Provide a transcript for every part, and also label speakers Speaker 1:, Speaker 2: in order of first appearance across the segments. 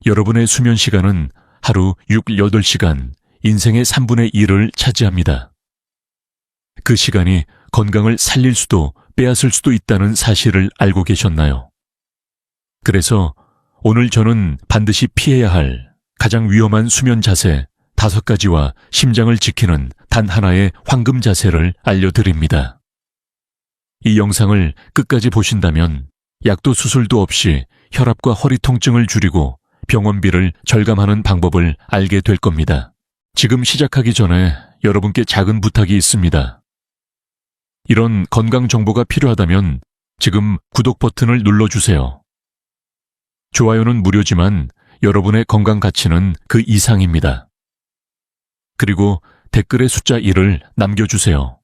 Speaker 1: 여러분의 수면 시간은 하루 6, 8시간, 인생의 3분의 1을 차지합니다. 그 시간이 건강을 살릴 수도 빼앗을 수도 있다는 사실을 알고 계셨나요? 그래서 오늘 저는 반드시 피해야 할 가장 위험한 수면 자세 5가지와 심장을 지키는 단 하나의 황금 자세를 알려드립니다. 이 영상을 끝까지 보신다면 약도 수술도 없이 혈압과 허리 통증을 줄이고 병원비를 절감하는 방법을 알게 될 겁니다. 지금 시작하기 전에 여러분께 작은 부탁이 있습니다. 이런 건강 정보가 필요하다면 지금 구독 버튼을 눌러주세요. 좋아요는 무료지만 여러분의 건강 가치는 그 이상입니다. 그리고 댓글에 숫자 1을 남겨주세요.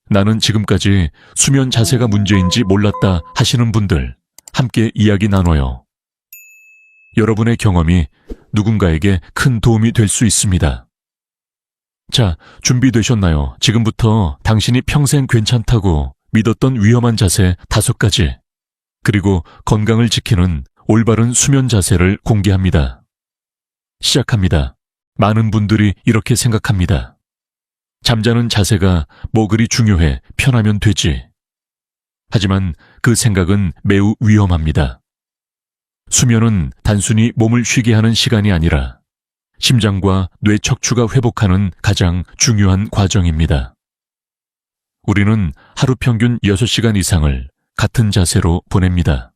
Speaker 1: 나는 지금까지 수면 자세가 문제인지 몰랐다 하시는 분들 함께 이야기 나눠요. 여러분의 경험이 누군가에게 큰 도움이 될 수 있습니다. 자, 준비되셨나요? 지금부터 당신이 평생 괜찮다고 믿었던 위험한 자세 5가지, 그리고 건강을 지키는 올바른 수면 자세를 공개합니다. 시작합니다. 많은 분들이 이렇게 생각합니다. 잠자는 자세가 뭐 그리 중요해, 편하면 되지. 하지만 그 생각은 매우 위험합니다. 수면은 단순히 몸을 쉬게 하는 시간이 아니라 심장과 뇌 척추가 회복하는 가장 중요한 과정입니다. 우리는 하루 평균 6시간 이상을 같은 자세로 보냅니다.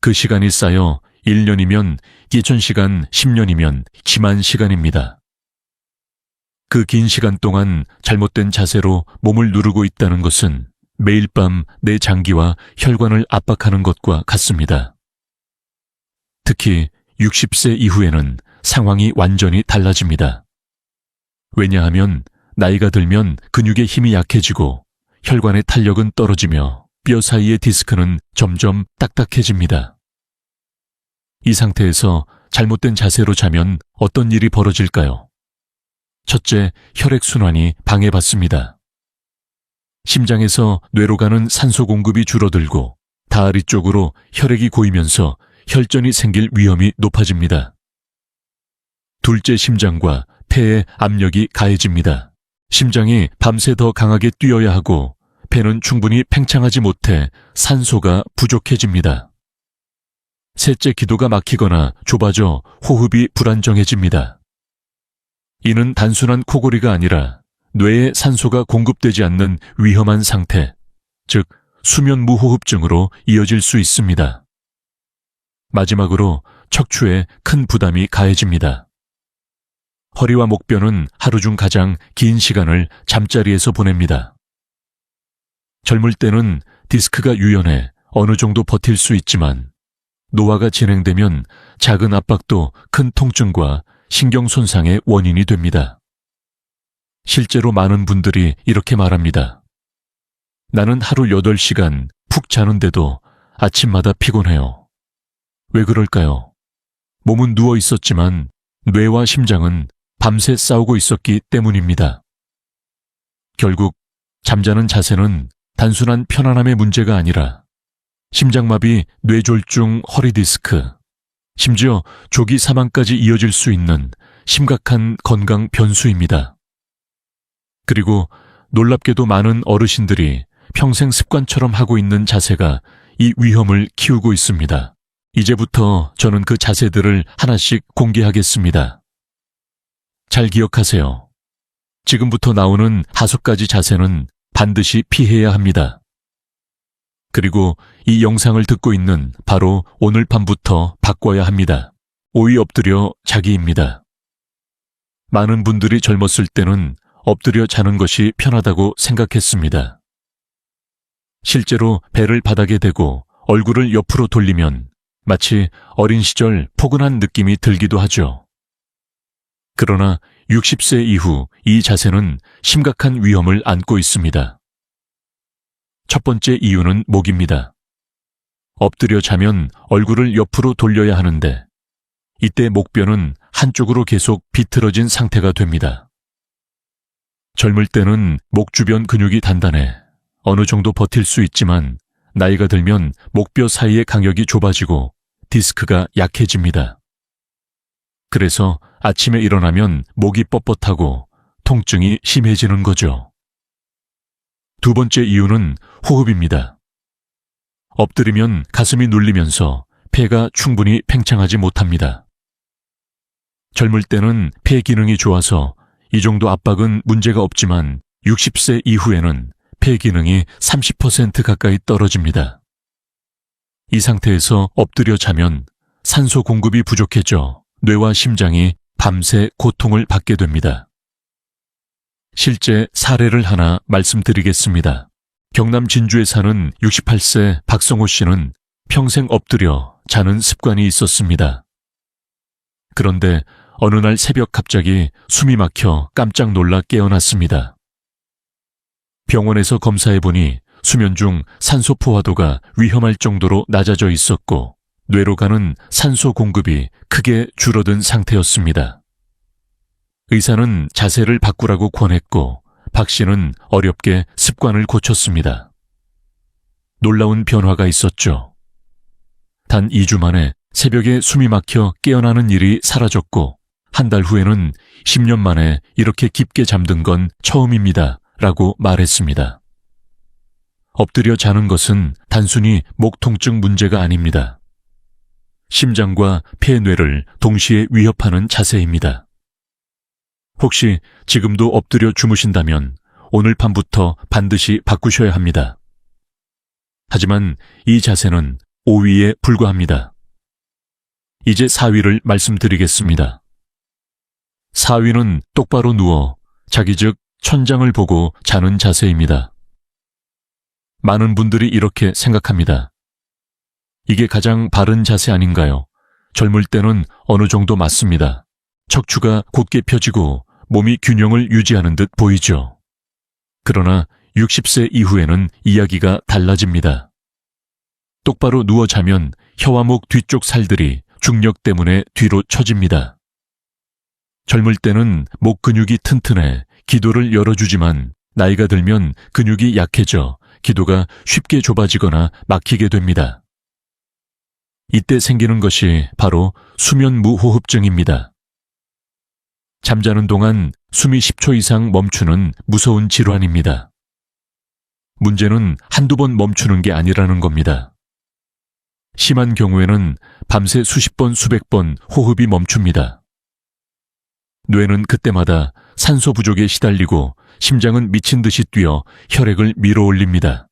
Speaker 1: 그 시간이 쌓여 1년이면 2000시간, 10년이면 기만 시간입니다. 그 긴 시간 동안 잘못된 자세로 몸을 누르고 있다는 것은 매일 밤 내 장기와 혈관을 압박하는 것과 같습니다. 특히 60세 이후에는 상황이 완전히 달라집니다. 왜냐하면 나이가 들면 근육의 힘이 약해지고 혈관의 탄력은 떨어지며 뼈 사이의 디스크는 점점 딱딱해집니다. 이 상태에서 잘못된 자세로 자면 어떤 일이 벌어질까요? 첫째, 혈액순환이 방해받습니다. 심장에서 뇌로 가는 산소 공급이 줄어들고 다리 쪽으로 혈액이 고이면서 혈전이 생길 위험이 높아집니다. 둘째, 심장과 폐의 압력이 가해집니다. 심장이 밤새 더 강하게 뛰어야 하고 폐는 충분히 팽창하지 못해 산소가 부족해집니다. 셋째, 기도가 막히거나 좁아져 호흡이 불안정해집니다. 이는 단순한 코골이가 아니라 뇌에 산소가 공급되지 않는 위험한 상태, 즉 수면 무호흡증으로 이어질 수 있습니다. 마지막으로 척추에 큰 부담이 가해집니다. 허리와 목뼈는 하루 중 가장 긴 시간을 잠자리에서 보냅니다. 젊을 때는 디스크가 유연해 어느 정도 버틸 수 있지만 노화가 진행되면 작은 압박도 큰 통증과 신경 손상의 원인이 됩니다. 실제로 많은 분들이 이렇게 말합니다. 나는 하루 8시간 푹 자는데도 아침마다 피곤해요. 왜 그럴까요? 몸은 누워 있었지만 뇌와 심장은 밤새 싸우고 있었기 때문입니다. 결국 잠자는 자세는 단순한 편안함의 문제가 아니라 심장마비, 뇌졸중, 허리디스크, 심지어 조기 사망까지 이어질 수 있는 심각한 건강 변수입니다. 그리고 놀랍게도 많은 어르신들이 평생 습관처럼 하고 있는 자세가 이 위험을 키우고 있습니다. 이제부터 저는 그 자세들을 하나씩 공개하겠습니다. 잘 기억하세요. 지금부터 나오는 5가지 자세는 반드시 피해야 합니다. 그리고 이 영상을 듣고 있는 바로 오늘 밤부터 바꿔야 합니다. 오이 엎드려 자기입니다. 많은 분들이 젊었을 때는 엎드려 자는 것이 편하다고 생각했습니다. 실제로 배를 바닥에 대고 얼굴을 옆으로 돌리면 마치 어린 시절 포근한 느낌이 들기도 하죠. 그러나 60세 이후 이 자세는 심각한 위험을 안고 있습니다. 첫 번째 이유는 목입니다. 엎드려 자면 얼굴을 옆으로 돌려야 하는데 이때 목뼈는 한쪽으로 계속 비틀어진 상태가 됩니다. 젊을 때는 목 주변 근육이 단단해 어느 정도 버틸 수 있지만 나이가 들면 목뼈 사이의 간격이 좁아지고 디스크가 약해집니다. 그래서 아침에 일어나면 목이 뻣뻣하고 통증이 심해지는 거죠. 두 번째 이유는 호흡입니다. 엎드리면 가슴이 눌리면서 폐가 충분히 팽창하지 못합니다. 젊을 때는 폐 기능이 좋아서 이 정도 압박은 문제가 없지만 60세 이후에는 폐 기능이 30% 가까이 떨어집니다. 이 상태에서 엎드려 자면 산소 공급이 부족해져 뇌와 심장이 밤새 고통을 받게 됩니다. 실제 사례를 하나 말씀드리겠습니다. 경남 진주에 사는 68세 박성호 씨는 평생 엎드려 자는 습관이 있었습니다. 그런데 어느 날 새벽 갑자기 숨이 막혀 깜짝 놀라 깨어났습니다. 병원에서 검사해보니 수면 중 산소 포화도가 위험할 정도로 낮아져 있었고 뇌로 가는 산소 공급이 크게 줄어든 상태였습니다. 의사는 자세를 바꾸라고 권했고 박 씨는 어렵게 습관을 고쳤습니다. 놀라운 변화가 있었죠. 단 2주 만에 새벽에 숨이 막혀 깨어나는 일이 사라졌고 한 달 후에는 10년 만에 이렇게 깊게 잠든 건 처음입니다. 라고 말했습니다. 엎드려 자는 것은 단순히 목 통증 문제가 아닙니다. 심장과 폐뇌를 동시에 위협하는 자세입니다. 혹시 지금도 엎드려 주무신다면 오늘 밤부터 반드시 바꾸셔야 합니다. 하지만 이 자세는 5위에 불과합니다. 이제 4위를 말씀드리겠습니다. 4위는 똑바로 누워 자기 즉 천장을 보고 자는 자세입니다. 많은 분들이 이렇게 생각합니다. 이게 가장 바른 자세 아닌가요? 젊을 때는 어느 정도 맞습니다. 척추가 곧게 펴지고 몸이 균형을 유지하는 듯 보이죠. 그러나 60세 이후에는 이야기가 달라집니다. 똑바로 누워 자면 혀와 목 뒤쪽 살들이 중력 때문에 뒤로 처집니다. 젊을 때는 목 근육이 튼튼해 기도를 열어주지만 나이가 들면 근육이 약해져 기도가 쉽게 좁아지거나 막히게 됩니다. 이때 생기는 것이 바로 수면무호흡증입니다. 잠자는 동안 숨이 10초 이상 멈추는 무서운 질환입니다. 문제는 한두 번 멈추는 게 아니라는 겁니다. 심한 경우에는 밤새 수십 번, 수백 번 호흡이 멈춥니다. 뇌는 그때마다 산소 부족에 시달리고 심장은 미친 듯이 뛰어 혈액을 밀어올립니다.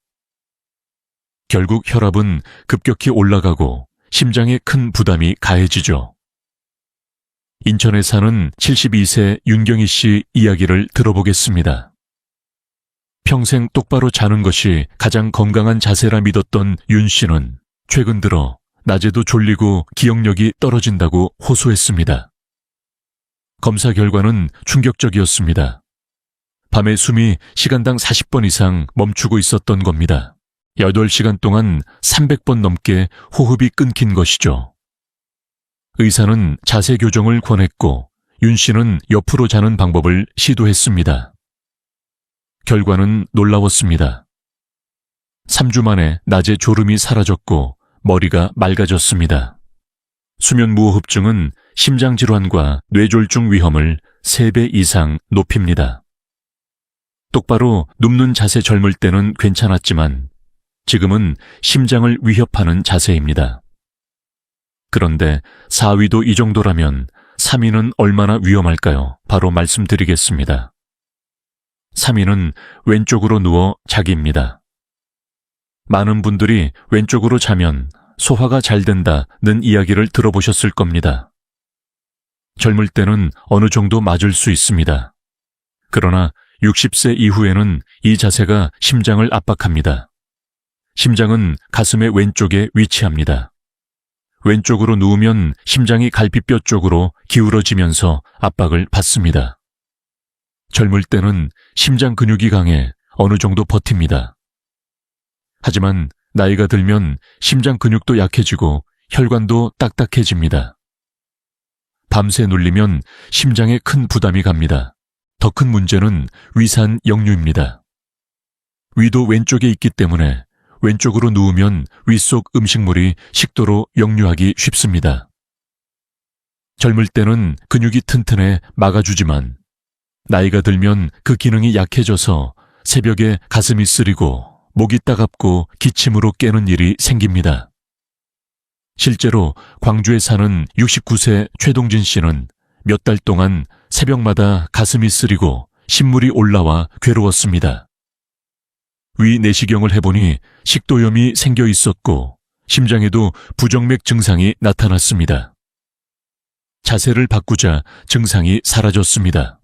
Speaker 1: 결국 혈압은 급격히 올라가고 심장에 큰 부담이 가해지죠. 인천에 사는 72세 윤경희 씨 이야기를 들어보겠습니다. 평생 똑바로 자는 것이 가장 건강한 자세라 믿었던 윤 씨는 최근 들어 낮에도 졸리고 기억력이 떨어진다고 호소했습니다. 검사 결과는 충격적이었습니다. 밤에 숨이 시간당 40번 이상 멈추고 있었던 겁니다. 8시간 동안 300번 넘게 호흡이 끊긴 것이죠. 의사는 자세 교정을 권했고 윤 씨는 옆으로 자는 방법을 시도했습니다. 결과는 놀라웠습니다. 3주 만에 낮에 졸음이 사라졌고 머리가 맑아졌습니다. 수면무호흡증은 심장질환과 뇌졸중 위험을 3배 이상 높입니다. 똑바로 눕는 자세 젊을 때는 괜찮았지만 지금은 심장을 위협하는 자세입니다. 그런데 4위도 이 정도라면 3위는 얼마나 위험할까요? 바로 말씀드리겠습니다. 3위는 왼쪽으로 누워 자기입니다. 많은 분들이 왼쪽으로 자면 소화가 잘 된다는 이야기를 들어보셨을 겁니다. 젊을 때는 어느 정도 맞을 수 있습니다. 그러나 60세 이후에는 이 자세가 심장을 압박합니다. 심장은 가슴의 왼쪽에 위치합니다. 왼쪽으로 누우면 심장이 갈비뼈 쪽으로 기울어지면서 압박을 받습니다. 젊을 때는 심장 근육이 강해 어느 정도 버팁니다. 하지만 나이가 들면 심장 근육도 약해지고 혈관도 딱딱해집니다. 밤새 눌리면 심장에 큰 부담이 갑니다. 더 큰 문제는 위산 역류입니다. 위도 왼쪽에 있기 때문에 왼쪽으로 누우면 윗속 음식물이 식도로 역류하기 쉽습니다. 젊을 때는 근육이 튼튼해 막아주지만 나이가 들면 그 기능이 약해져서 새벽에 가슴이 쓰리고 목이 따갑고 기침으로 깨는 일이 생깁니다. 실제로 광주에 사는 69세 최동진 씨는 몇 달 동안 새벽마다 가슴이 쓰리고 신물이 올라와 괴로웠습니다. 위 내시경을 해보니 식도염이 생겨 있었고 심장에도 부정맥 증상이 나타났습니다. 자세를 바꾸자 증상이 사라졌습니다.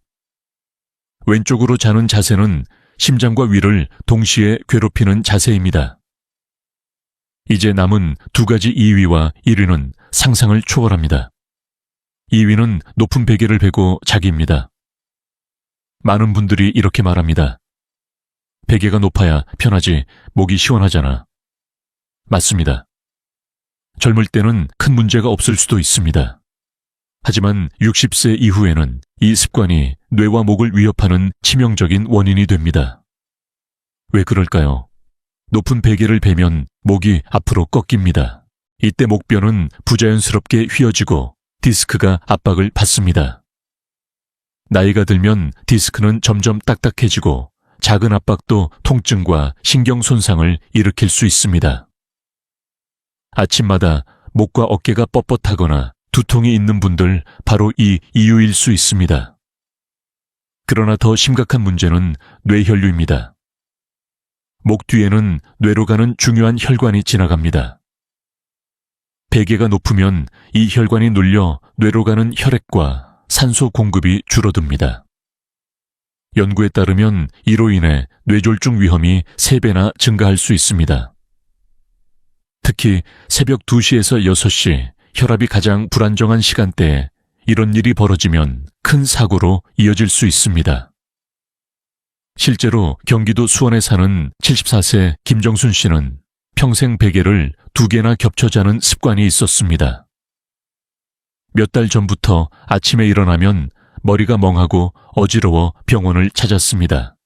Speaker 1: 왼쪽으로 자는 자세는 심장과 위를 동시에 괴롭히는 자세입니다. 이제 남은 두 가지 2위와 1위는 상상을 초월합니다. 2위는 높은 베개를 베고 자기입니다. 많은 분들이 이렇게 말합니다. 베개가 높아야 편하지, 목이 시원하잖아. 맞습니다. 젊을 때는 큰 문제가 없을 수도 있습니다. 하지만 60세 이후에는 이 습관이 뇌와 목을 위협하는 치명적인 원인이 됩니다. 왜 그럴까요? 높은 베개를 베면 목이 앞으로 꺾입니다. 이때 목뼈는 부자연스럽게 휘어지고 디스크가 압박을 받습니다. 나이가 들면 디스크는 점점 딱딱해지고 작은 압박도 통증과 신경 손상을 일으킬 수 있습니다. 아침마다 목과 어깨가 뻣뻣하거나 두통이 있는 분들 바로 이 이유일 수 있습니다. 그러나 더 심각한 문제는 뇌혈류입니다. 목 뒤에는 뇌로 가는 중요한 혈관이 지나갑니다. 베개가 높으면 이 혈관이 눌려 뇌로 가는 혈액과 산소 공급이 줄어듭니다. 연구에 따르면 이로 인해 뇌졸중 위험이 3배나 증가할 수 있습니다. 특히 새벽 2시에서 6시 혈압이 가장 불안정한 시간대에 이런 일이 벌어지면 큰 사고로 이어질 수 있습니다. 실제로 경기도 수원에 사는 74세 김정순 씨는 평생 베개를 2개나 겹쳐 자는 습관이 있었습니다. 몇 달 전부터 아침에 일어나면 머리가 멍하고 어지러워 병원을 찾았습니다.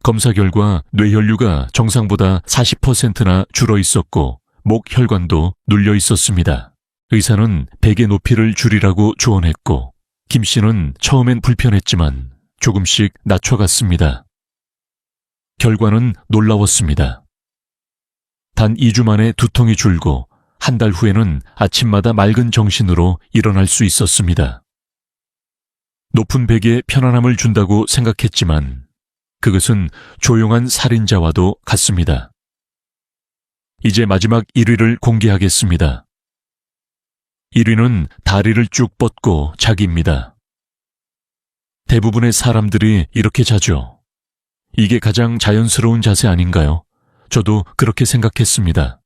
Speaker 1: 검사 결과 뇌혈류가 정상보다 40%나 줄어 있었고 목 혈관도 눌려 있었습니다. 의사는 베개 높이를 줄이라고 조언했고 김 씨는 처음엔 불편했지만 조금씩 낮춰갔습니다. 결과는 놀라웠습니다. 단 2주 만에 두통이 줄고 한 달 후에는 아침마다 맑은 정신으로 일어날 수 있었습니다. 높은 베개에 편안함을 준다고 생각했지만 그것은 조용한 살인자와도 같습니다. 이제 마지막 1위를 공개하겠습니다. 1위는 다리를 쭉 뻗고 자기입니다. 대부분의 사람들이 이렇게 자죠. 이게 가장 자연스러운 자세 아닌가요? 저도 그렇게 생각했습니다.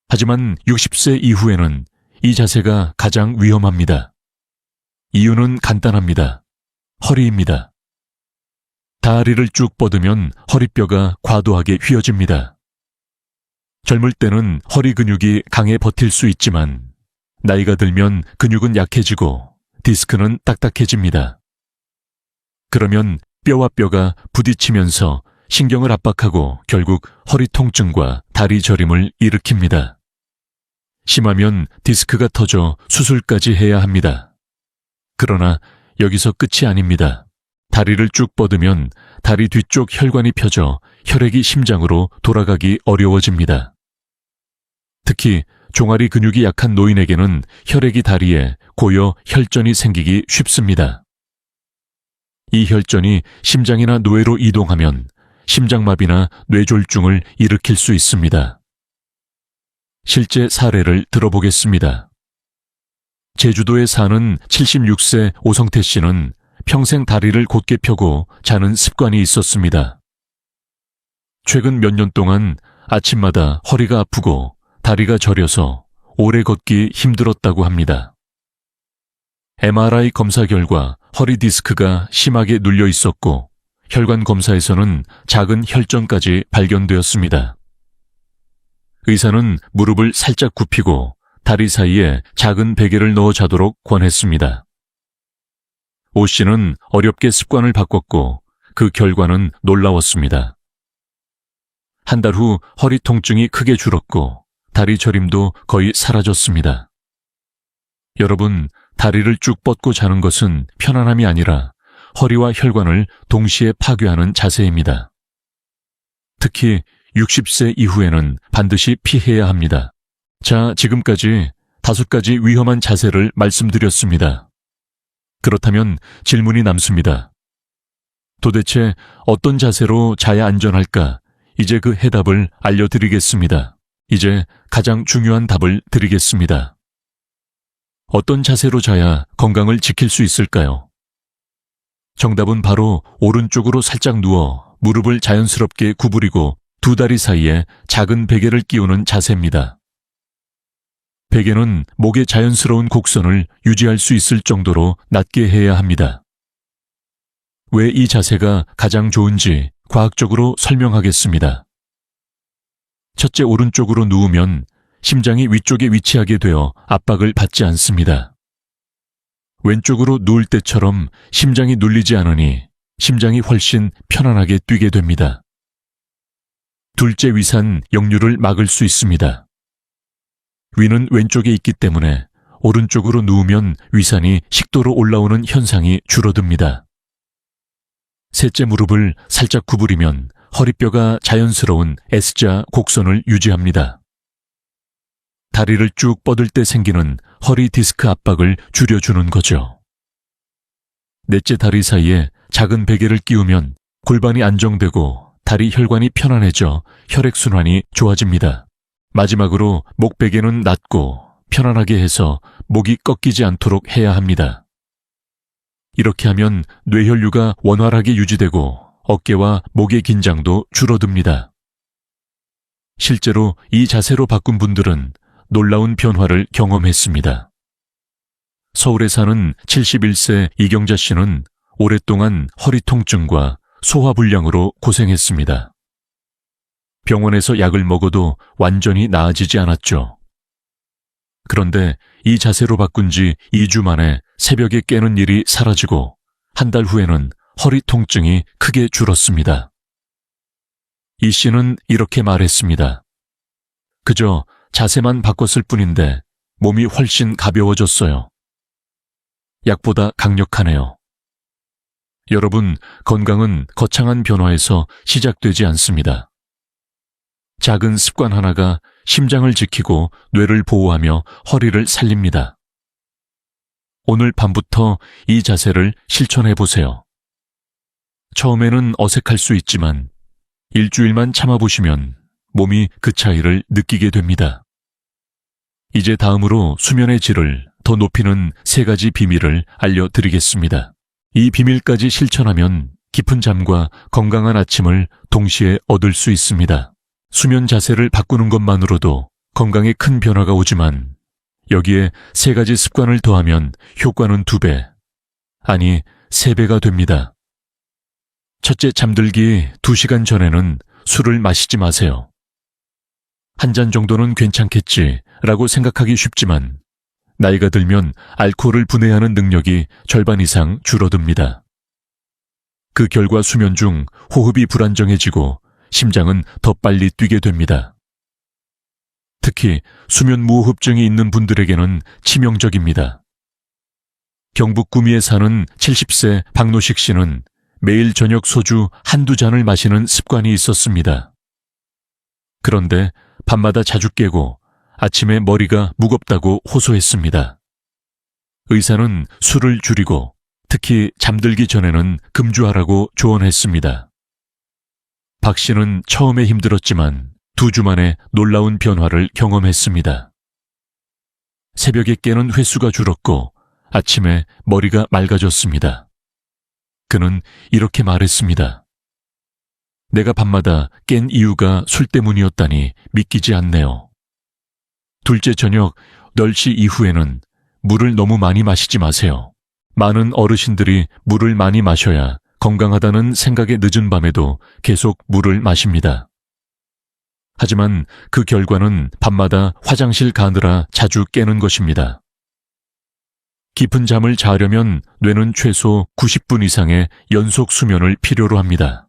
Speaker 1: 하지만 60세 이후에는 이 자세가 가장 위험합니다. 이유는 간단합니다. 허리입니다. 다리를 쭉 뻗으면 허리뼈가 과도하게 휘어집니다. 젊을 때는 허리 근육이 강해 버틸 수 있지만 나이가 들면 근육은 약해지고 디스크는 딱딱해집니다. 그러면 뼈와 뼈가 부딪히면서 신경을 압박하고 결국 허리 통증과 다리 저림을 일으킵니다. 심하면 디스크가 터져 수술까지 해야 합니다. 그러나 여기서 끝이 아닙니다. 다리를 쭉 뻗으면 다리 뒤쪽 혈관이 펴져 혈액이 심장으로 돌아가기 어려워집니다. 특히 종아리 근육이 약한 노인에게는 혈액이 다리에 고여 혈전이 생기기 쉽습니다. 이 혈전이 심장이나 뇌로 이동하면 심장마비나 뇌졸중을 일으킬 수 있습니다. 실제 사례를 들어보겠습니다. 제주도에 사는 76세 오성태 씨는 평생 다리를 곧게 펴고 자는 습관이 있었습니다. 최근 몇 년 동안 아침마다 허리가 아프고 다리가 저려서 오래 걷기 힘들었다고 합니다. MRI 검사 결과 허리 디스크가 심하게 눌려 있었고 혈관 검사에서는 작은 혈전까지 발견되었습니다. 의사는 무릎을 살짝 굽히고 다리 사이에 작은 베개를 넣어 자도록 권했습니다. 오 씨는 어렵게 습관을 바꿨고 그 결과는 놀라웠습니다. 한 달 후 허리 통증이 크게 줄었고 다리 저림도 거의 사라졌습니다. 여러분, 다리를 쭉 뻗고 자는 것은 편안함이 아니라 허리와 혈관을 동시에 파괴하는 자세입니다. 특히 60세 이후에는 반드시 피해야 합니다. 자, 지금까지 5가지 위험한 자세를 말씀드렸습니다. 그렇다면 질문이 남습니다. 도대체 어떤 자세로 자야 안전할까? 이제 그 해답을 알려드리겠습니다. 이제 가장 중요한 답을 드리겠습니다. 어떤 자세로 자야 건강을 지킬 수 있을까요? 정답은 바로 오른쪽으로 살짝 누워 무릎을 자연스럽게 구부리고 두 다리 사이에 작은 베개를 끼우는 자세입니다. 베개는 목의 자연스러운 곡선을 유지할 수 있을 정도로 낮게 해야 합니다. 왜 이 자세가 가장 좋은지 과학적으로 설명하겠습니다. 첫째, 오른쪽으로 누우면 심장이 위쪽에 위치하게 되어 압박을 받지 않습니다. 왼쪽으로 누울 때처럼 심장이 눌리지 않으니 심장이 훨씬 편안하게 뛰게 됩니다. 둘째, 위산 역류를 막을 수 있습니다. 위는 왼쪽에 있기 때문에 오른쪽으로 누우면 위산이 식도로 올라오는 현상이 줄어듭니다. 셋째, 무릎을 살짝 구부리면 허리뼈가 자연스러운 S자 곡선을 유지합니다. 다리를 쭉 뻗을 때 생기는 허리 디스크 압박을 줄여주는 거죠. 넷째, 다리 사이에 작은 베개를 끼우면 골반이 안정되고 다리 혈관이 편안해져 혈액순환이 좋아집니다. 마지막으로 목 베개는 낮고 편안하게 해서 목이 꺾이지 않도록 해야 합니다. 이렇게 하면 뇌혈류가 원활하게 유지되고 어깨와 목의 긴장도 줄어듭니다. 실제로 이 자세로 바꾼 분들은 놀라운 변화를 경험했습니다. 서울에 사는 71세 이경자 씨는 오랫동안 허리 통증과 소화불량으로 고생했습니다. 병원에서 약을 먹어도 완전히 나아지지 않았죠. 그런데 이 자세로 바꾼 지 2주 만에 새벽에 깨는 일이 사라지고 한 달 후에는 허리 통증이 크게 줄었습니다. 이 씨는 이렇게 말했습니다. 그저 자세만 바꿨을 뿐인데 몸이 훨씬 가벼워졌어요. 약보다 강력하네요. 여러분, 건강은 거창한 변화에서 시작되지 않습니다. 작은 습관 하나가 심장을 지키고 뇌를 보호하며 허리를 살립니다. 오늘 밤부터 이 자세를 실천해 보세요. 처음에는 어색할 수 있지만 일주일만 참아보시면 몸이 그 차이를 느끼게 됩니다. 이제 다음으로 수면의 질을 더 높이는 3가지 비밀을 알려드리겠습니다. 이 비밀까지 실천하면 깊은 잠과 건강한 아침을 동시에 얻을 수 있습니다. 수면 자세를 바꾸는 것만으로도 건강에 큰 변화가 오지만 여기에 3가지 습관을 더하면 효과는 2배, 아니 3배가 됩니다. 첫째, 잠들기 2시간 전에는 술을 마시지 마세요. 한 잔 정도는 괜찮겠지라고 생각하기 쉽지만 나이가 들면 알코올을 분해하는 능력이 절반 이상 줄어듭니다. 그 결과 수면 중 호흡이 불안정해지고 심장은 더 빨리 뛰게 됩니다. 특히 수면무호흡증이 있는 분들에게는 치명적입니다. 경북 구미에 사는 70세 박노식 씨는 매일 저녁 소주 1~2잔을 마시는 습관이 있었습니다. 그런데 밤마다 자주 깨고 아침에 머리가 무겁다고 호소했습니다. 의사는 술을 줄이고 특히 잠들기 전에는 금주하라고 조언했습니다. 박 씨는 처음에 힘들었지만 2주 만에 놀라운 변화를 경험했습니다. 새벽에 깨는 횟수가 줄었고 아침에 머리가 맑아졌습니다. 그는 이렇게 말했습니다. 내가 밤마다 깬 이유가 술 때문이었다니 믿기지 않네요. 둘째, 저녁 10시 이후에는 물을 너무 많이 마시지 마세요. 많은 어르신들이 물을 많이 마셔야 건강하다는 생각에 늦은 밤에도 계속 물을 마십니다. 하지만 그 결과는 밤마다 화장실 가느라 자주 깨는 것입니다. 깊은 잠을 자려면 뇌는 최소 90분 이상의 연속 수면을 필요로 합니다.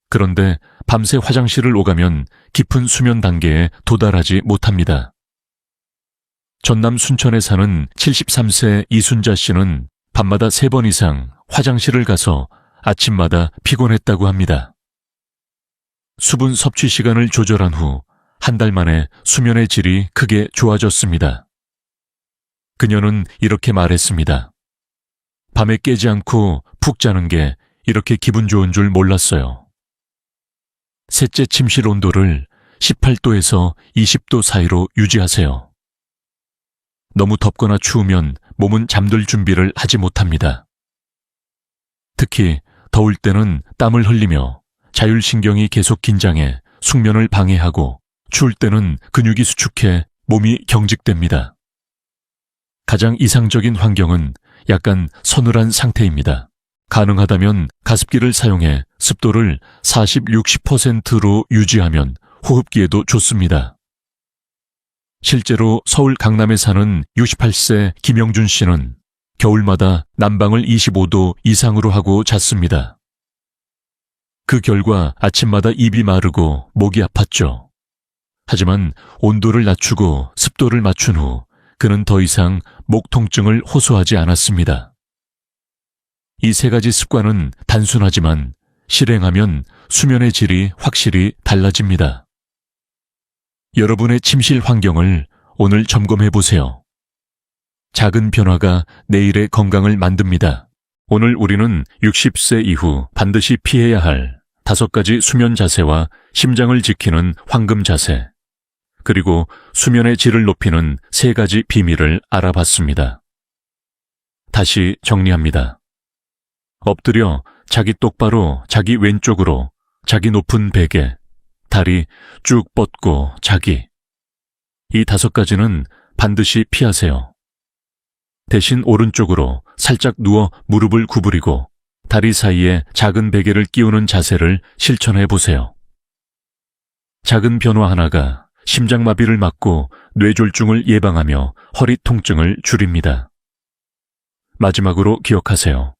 Speaker 1: 그런데 밤새 화장실을 오가면 깊은 수면 단계에 도달하지 못합니다. 전남 순천에 사는 73세 이순자 씨는 밤마다 3번 이상 화장실을 가서 아침마다 피곤했다고 합니다. 수분 섭취 시간을 조절한 후 한 달 만에 수면의 질이 크게 좋아졌습니다. 그녀는 이렇게 말했습니다. 밤에 깨지 않고 푹 자는 게 이렇게 기분 좋은 줄 몰랐어요. 셋째 침실 온도를 18도에서 20도 사이로 유지하세요. 너무 덥거나 추우면 몸은 잠들 준비를 하지 못합니다. 특히 더울 때는 땀을 흘리며 자율신경이 계속 긴장해 숙면을 방해하고 추울 때는 근육이 수축해 몸이 경직됩니다. 가장 이상적인 환경은 약간 서늘한 상태입니다. 가능하다면 가습기를 사용해 습도를 40-60%로 유지하면 호흡기에도 좋습니다. 실제로 서울 강남에 사는 68세 김영준 씨는 겨울마다 난방을 25도 이상으로 하고 잤습니다. 그 결과 아침마다 입이 마르고 목이 아팠죠. 하지만 온도를 낮추고 습도를 맞춘 후 그는 더 이상 목 통증을 호소하지 않았습니다. 이 3가지 습관은 단순하지만 실행하면 수면의 질이 확실히 달라집니다. 여러분의 침실 환경을 오늘 점검해 보세요. 작은 변화가 내일의 건강을 만듭니다. 오늘 우리는 60세 이후 반드시 피해야 할 5가지 수면 자세와 심장을 지키는 황금 자세, 그리고 수면의 질을 높이는 3가지 비밀을 알아봤습니다. 다시 정리합니다. 엎드려 자기 똑바로 자기 왼쪽으로 자기 높은 베개, 다리 쭉 뻗고 자기. 이 5가지는 반드시 피하세요. 대신 오른쪽으로 살짝 누워 무릎을 구부리고 다리 사이에 작은 베개를 끼우는 자세를 실천해 보세요. 작은 변화 하나가 심장마비를 막고 뇌졸중을 예방하며 허리 통증을 줄입니다. 마지막으로 기억하세요.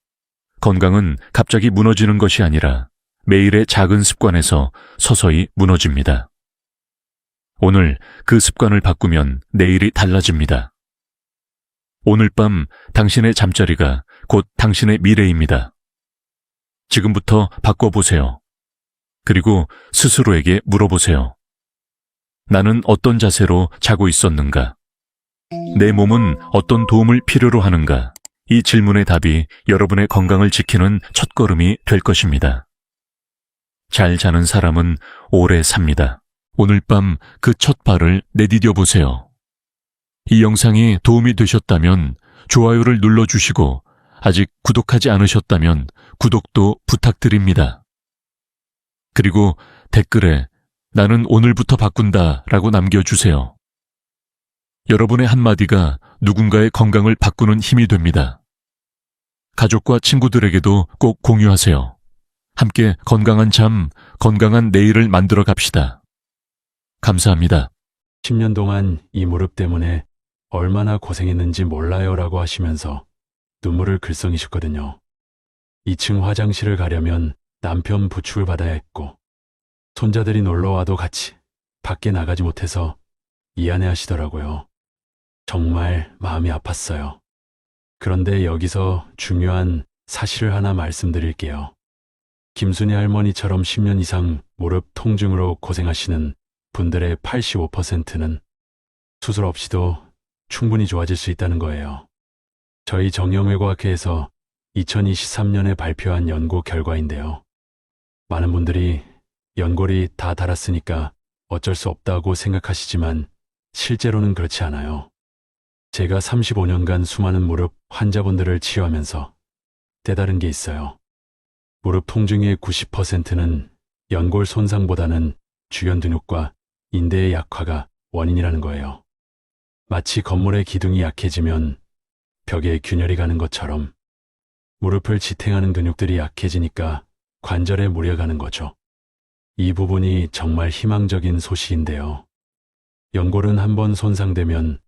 Speaker 1: 건강은 갑자기 무너지는 것이 아니라 매일의 작은 습관에서 서서히 무너집니다. 오늘 그 습관을 바꾸면 내일이 달라집니다. 오늘 밤 당신의 잠자리가 곧 당신의 미래입니다. 지금부터 바꿔보세요. 그리고 스스로에게 물어보세요. 나는 어떤 자세로 자고 있었는가? 내 몸은 어떤 도움을 필요로 하는가? 이 질문의 답이 여러분의 건강을 지키는 첫걸음이 될 것입니다. 잘 자는 사람은 오래 삽니다. 오늘 밤 그 첫 발을 내디뎌 보세요. 이 영상이 도움이 되셨다면 좋아요를 눌러주시고 아직 구독하지 않으셨다면 구독도 부탁드립니다. 그리고 댓글에 나는 오늘부터 바꾼다 라고 남겨주세요. 여러분의 한마디가 누군가의 건강을 바꾸는 힘이 됩니다. 가족과 친구들에게도 꼭 공유하세요. 함께 건강한 잠, 건강한 내일을 만들어 갑시다. 감사합니다.
Speaker 2: 10년 동안 이 무릎 때문에 얼마나 고생했는지 몰라요라고 하시면서 눈물을 글썽이셨거든요. 2층 화장실을 가려면 남편 부축을 받아야 했고 손자들이 놀러와도 같이 밖에 나가지 못해서 미안해 하시더라고요. 정말 마음이 아팠어요. 그런데 여기서 중요한 사실을 하나 말씀드릴게요. 김순희 할머니처럼 10년 이상 무릎 통증으로 고생하시는 분들의 85%는 수술 없이도 충분히 좋아질 수 있다는 거예요. 저희 정형외과학회에서 2023년에 발표한 연구 결과인데요. 많은 분들이 연골이 다 닳았으니까 어쩔 수 없다고 생각하시지만 실제로는 그렇지 않아요. 제가 35년간 수많은 무릎 환자분들을 치유하면서 깨달은 게 있어요. 무릎 통증의 90%는 연골 손상보다는 주변 근육과 인대의 약화가 원인이라는 거예요. 마치 건물의 기둥이 약해지면 벽에 균열이 가는 것처럼 무릎을 지탱하는 근육들이 약해지니까 관절에 무리가 가는 거죠. 이 부분이 정말 희망적인 소식인데요. 연골은 한번 손상되면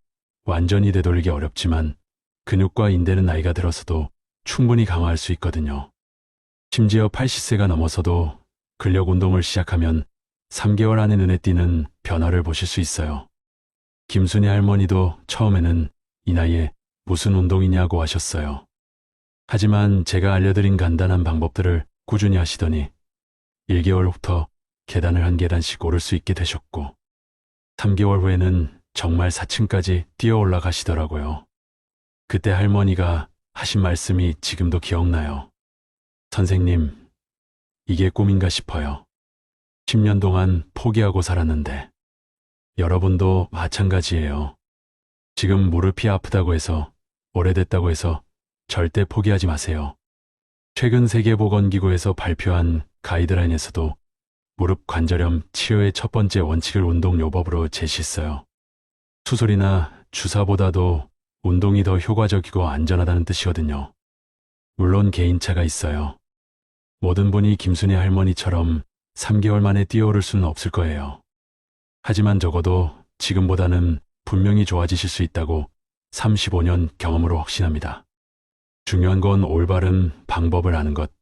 Speaker 2: 완전히 되돌리기 어렵지만 근육과 인대는 나이가 들어서도 충분히 강화할 수 있거든요. 심지어 80세가 넘어서도 근력 운동을 시작하면 3개월 안에 눈에 띄는 변화를 보실 수 있어요. 김순희 할머니도 처음에는 이 나이에 무슨 운동이냐고 하셨어요. 하지만 제가 알려드린 간단한 방법들을 꾸준히 하시더니 1개월 후부터 계단을 한 계단씩 오를 수 있게 되셨고 3개월 후에는 정말 4층까지 뛰어 올라가시더라고요. 그때 할머니가 하신 말씀이 지금도 기억나요. 선생님, 이게 꿈인가 싶어요. 10년 동안 포기하고 살았는데 여러분도 마찬가지예요. 지금 무릎이 아프다고 해서 오래됐다고 해서 절대 포기하지 마세요. 최근 세계보건기구에서 발표한 가이드라인에서도 무릎 관절염 치료의 첫 번째 원칙을 운동요법으로 제시했어요. 수술이나 주사보다도 운동이 더 효과적이고 안전하다는 뜻이거든요. 물론 개인차가 있어요. 모든 분이 김순희 할머니처럼 3개월 만에 뛰어오를 수는 없을 거예요. 하지만 적어도 지금보다는 분명히 좋아지실 수 있다고 35년 경험으로 확신합니다. 중요한 건 올바른 방법을 아는 것,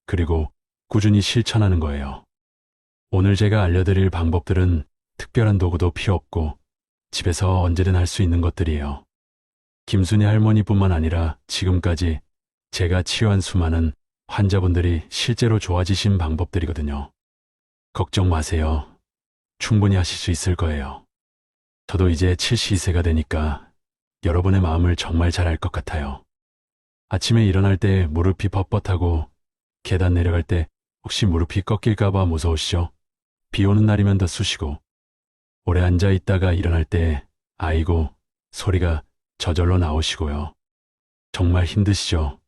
Speaker 2: 그리고 꾸준히 실천하는 거예요. 오늘 제가 알려드릴 방법들은 특별한 도구도 필요 없고 집에서 언제든 할 수 있는 것들이에요. 김순희 할머니뿐만 아니라 지금까지 제가 치료한 수많은 환자분들이 실제로 좋아지신 방법들이거든요. 걱정 마세요. 충분히 하실 수 있을 거예요. 저도 이제 72세가 되니까 여러분의 마음을 정말 잘 알 것 같아요. 아침에 일어날 때 무릎이 뻣뻣하고 계단 내려갈 때 혹시 무릎이 꺾일까봐 무서우시죠? 비 오는 날이면 더 쑤시고 오래 앉아 있다가 일어날 때 아이고 소리가 저절로 나오시고요. 정말 힘드시죠?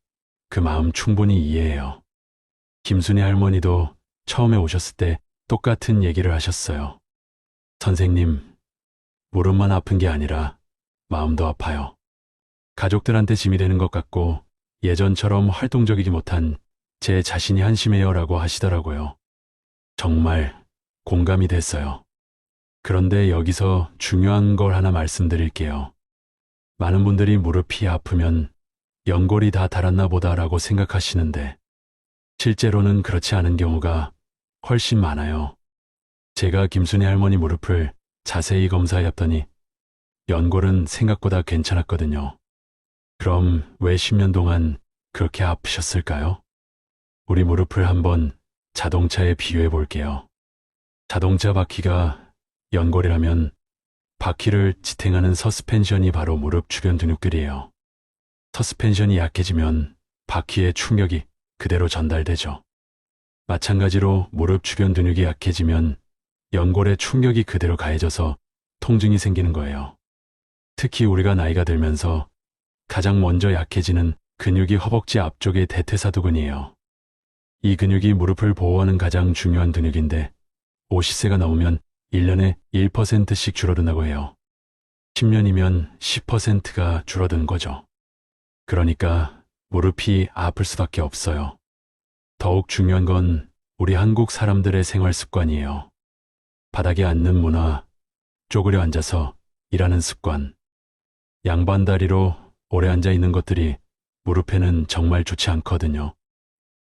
Speaker 2: 그 마음 충분히 이해해요. 김순희 할머니도 처음에 오셨을 때 똑같은 얘기를 하셨어요. 선생님, 무릎만 아픈 게 아니라 마음도 아파요. 가족들한테 짐이 되는 것 같고 예전처럼 활동적이지 못한 제 자신이 한심해요 라고 하시더라고요. 정말 공감이 됐어요. 그런데 여기서 중요한 걸 하나 말씀드릴게요. 많은 분들이 무릎이 아프면 연골이 다 닳았나 보다라고 생각하시는데 실제로는 그렇지 않은 경우가 훨씬 많아요. 제가 김순희 할머니 무릎을 자세히 검사해봤더니 연골은 생각보다 괜찮았거든요. 그럼 왜 10년 동안 그렇게 아프셨을까요? 우리 무릎을 한번 자동차에 비유해 볼게요. 자동차 바퀴가 연골이라면 바퀴를 지탱하는 서스펜션이 바로 무릎 주변 근육들이에요. 서스펜션이 약해지면 바퀴의 충격이 그대로 전달되죠. 마찬가지로 무릎 주변 근육이 약해지면 연골의 충격이 그대로 가해져서 통증이 생기는 거예요. 특히 우리가 나이가 들면서 가장 먼저 약해지는 근육이 허벅지 앞쪽의 대퇴사두근이에요. 이 근육이 무릎을 보호하는 가장 중요한 근육인데 50세가 넘으면 1년에 1%씩 줄어든다고 해요. 10년이면 10%가 줄어든 거죠. 그러니까 무릎이 아플 수밖에 없어요. 더욱 중요한 건 우리 한국 사람들의 생활 습관이에요. 바닥에 앉는 문화, 쪼그려 앉아서 일하는 습관, 양반다리로 오래 앉아 있는 것들이 무릎에는 정말 좋지 않거든요.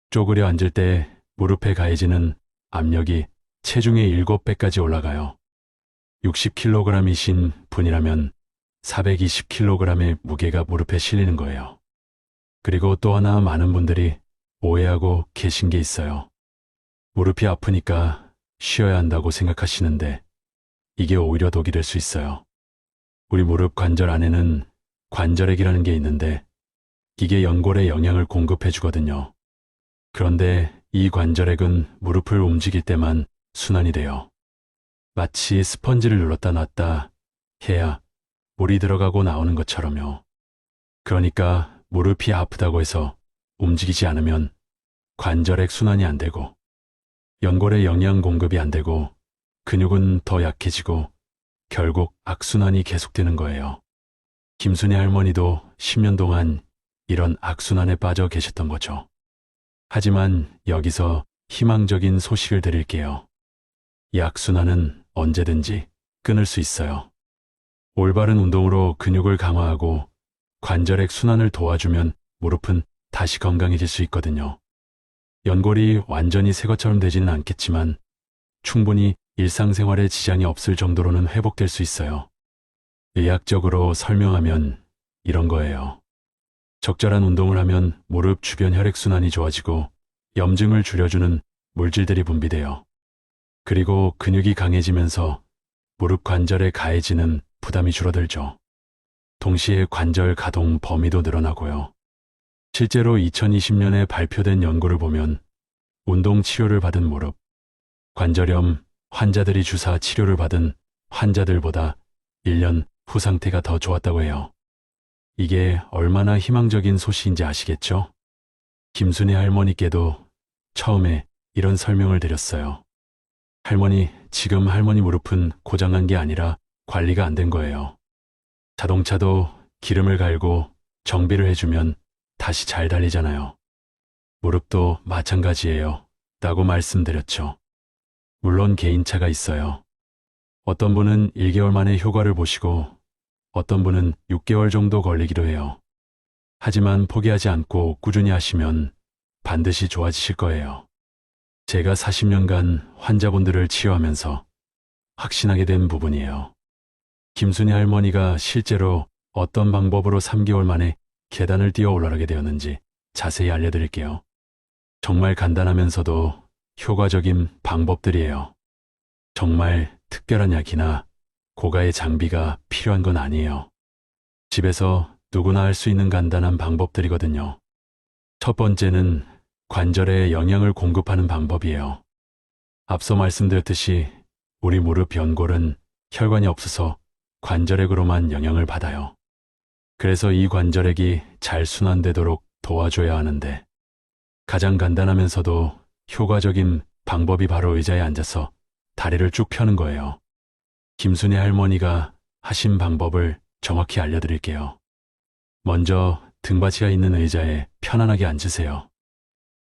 Speaker 2: 쪼그려 앉을 때 무릎에 가해지는 압력이 체중의 7배까지 올라가요. 60kg이신 분이라면 420kg의 무게가 무릎에 실리는 거예요. 그리고 또 하나 많은 분들이 오해하고 계신 게 있어요. 무릎이 아프니까 쉬어야 한다고 생각하시는데 이게 오히려 독이 될 수 있어요. 우리 무릎 관절 안에는 관절액이라는 게 있는데 이게 연골에 영양을 공급해 주거든요. 그런데 이 관절액은 무릎을 움직일 때만 순환이 돼요. 마치 스펀지를 눌렀다 놨다 해야 물이 들어가고 나오는 것처럼요. 그러니까 무릎이 아프다고 해서 움직이지 않으면 관절액 순환이 안 되고 연골에 영양 공급이 안 되고 근육은 더 약해지고 결국 악순환이 계속되는 거예요. 김순희 할머니도 10년 동안 이런 악순환에 빠져 계셨던 거죠. 하지만 여기서 희망적인 소식을 드릴게요. 이 악순환은 언제든지 끊을 수 있어요. 올바른 운동으로 근육을 강화하고 관절액 순환을 도와주면 무릎은 다시 건강해질 수 있거든요. 연골이 완전히 새 것처럼 되지는 않겠지만 충분히 일상생활에 지장이 없을 정도로는 회복될 수 있어요. 의학적으로 설명하면 이런 거예요. 적절한 운동을 하면 무릎 주변 혈액순환이 좋아지고 염증을 줄여주는 물질들이 분비돼요. 그리고 근육이 강해지면서 무릎 관절에 가해지는 부담이 줄어들죠. 동시에 관절 가동 범위도 늘어나고요. 실제로 2020년에 발표된 연구를 보면 운동 치료를 받은 무릎, 관절염 환자들이 주사 치료를 받은 환자들보다 1년 후 상태가 더 좋았다고 해요. 이게 얼마나 희망적인 소식인지 아시겠죠? 김순애 할머니께도 처음에 이런 설명을 드렸어요. 할머니, 지금 할머니 무릎은 고장난 게 아니라 관리가 안 된 거예요. 자동차도 기름을 갈고 정비를 해주면 다시 잘 달리잖아요. 무릎도 마찬가지예요. 라고 말씀드렸죠. 물론 개인차가 있어요. 어떤 분은 1개월 만에 효과를 보시고 어떤 분은 6개월 정도 걸리기도 해요. 하지만 포기하지 않고 꾸준히 하시면 반드시 좋아지실 거예요. 제가 40년간 환자분들을 치유하면서 확신하게 된 부분이에요. 김순애 할머니가 실제로 어떤 방법으로 3개월 만에 계단을 뛰어 올라가게 되었는지 자세히 알려드릴게요. 정말 간단하면서도 효과적인 방법들이에요. 정말 특별한 약이나 고가의 장비가 필요한 건 아니에요. 집에서 누구나 할 수 있는 간단한 방법들이거든요. 첫 번째는 관절에 영양을 공급하는 방법이에요. 앞서 말씀드렸듯이 우리 무릎 연골은 혈관이 없어서 관절액으로만 영향을 받아요. 그래서 이 관절액이 잘 순환되도록 도와줘야 하는데 가장 간단하면서도 효과적인 방법이 바로 의자에 앉아서 다리를 쭉 펴는 거예요. 김순애 할머니가 하신 방법을 정확히 알려드릴게요. 먼저 등받이가 있는 의자에 편안하게 앉으세요.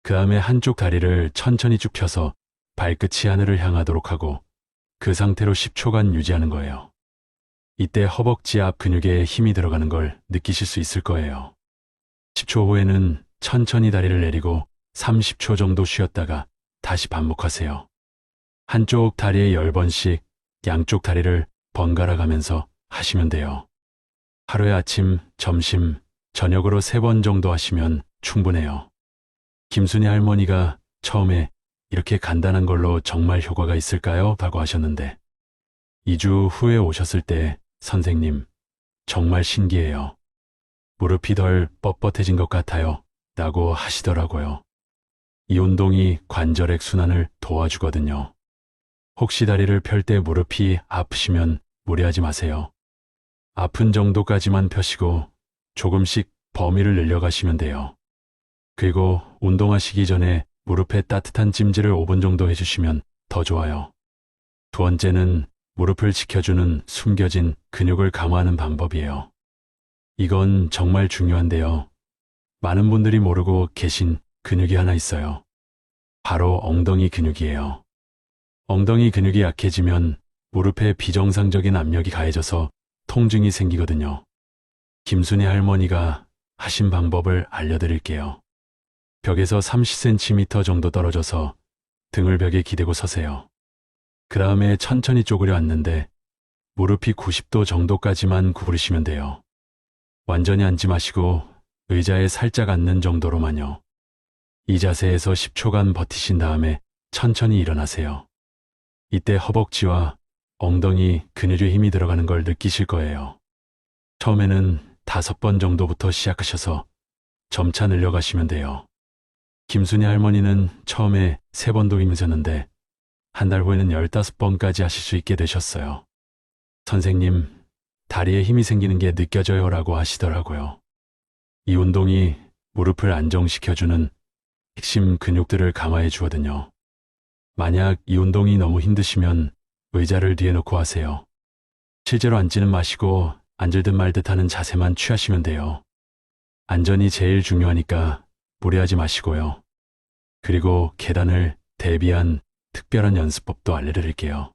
Speaker 2: 그 다음에 한쪽 다리를 천천히 쭉 펴서 발끝이 하늘을 향하도록 하고 그 상태로 10초간 유지하는 거예요. 이때 허벅지 앞 근육에 힘이 들어가는 걸 느끼실 수 있을 거예요. 10초 후에는 천천히 다리를 내리고 30초 정도 쉬었다가 다시 반복하세요. 한쪽 다리에 10번씩 양쪽 다리를 번갈아 가면서 하시면 돼요. 하루에 아침, 점심, 저녁으로 3번 정도 하시면 충분해요. 김순애 할머니가 처음에 이렇게 간단한 걸로 정말 효과가 있을까요? 라고 하셨는데 2주 후에 오셨을 때 선생님, 정말 신기해요. 무릎이 덜 뻣뻣해진 것 같아요. 라고 하시더라고요. 이 운동이 관절액 순환을 도와주거든요. 혹시 다리를 펼 때 무릎이 아프시면 무리하지 마세요. 아픈 정도까지만 펴시고 조금씩 범위를 늘려가시면 돼요. 그리고 운동하시기 전에 무릎에 따뜻한 찜질을 5분 정도 해주시면 더 좋아요. 두 번째는 무릎을 지켜주는 숨겨진 근육을 강화하는 방법이에요. 이건 정말 중요한데요. 많은 분들이 모르고 계신 근육이 하나 있어요. 바로 엉덩이 근육이에요. 엉덩이 근육이 약해지면 무릎에 비정상적인 압력이 가해져서 통증이 생기거든요. 김순애 할머니가 하신 방법을 알려드릴게요. 벽에서 30cm 정도 떨어져서 등을 벽에 기대고 서세요. 그 다음에 천천히 쪼그려 앉는데 무릎이 90도 정도까지만 구부리시면 돼요. 완전히 앉지 마시고 의자에 살짝 앉는 정도로만요. 이 자세에서 10초간 버티신 다음에 천천히 일어나세요. 이때 허벅지와 엉덩이 근육에 힘이 들어가는 걸 느끼실 거예요. 처음에는 5번 정도부터 시작하셔서 점차 늘려가시면 돼요. 김순애 할머니는 처음에 3번도 힘드셨는데 한 달 후에는 15번까지 하실 수 있게 되셨어요. 선생님, 다리에 힘이 생기는 게 느껴져요 라고 하시더라고요. 이 운동이 무릎을 안정시켜주는 핵심 근육들을 강화해 주거든요. 만약 이 운동이 너무 힘드시면 의자를 뒤에 놓고 하세요. 실제로 앉지는 마시고 앉을 듯 말 듯 하는 자세만 취하시면 돼요. 안전이 제일 중요하니까 무리하지 마시고요. 그리고 계단을 대비한 특별한 연습법도 알려드릴게요.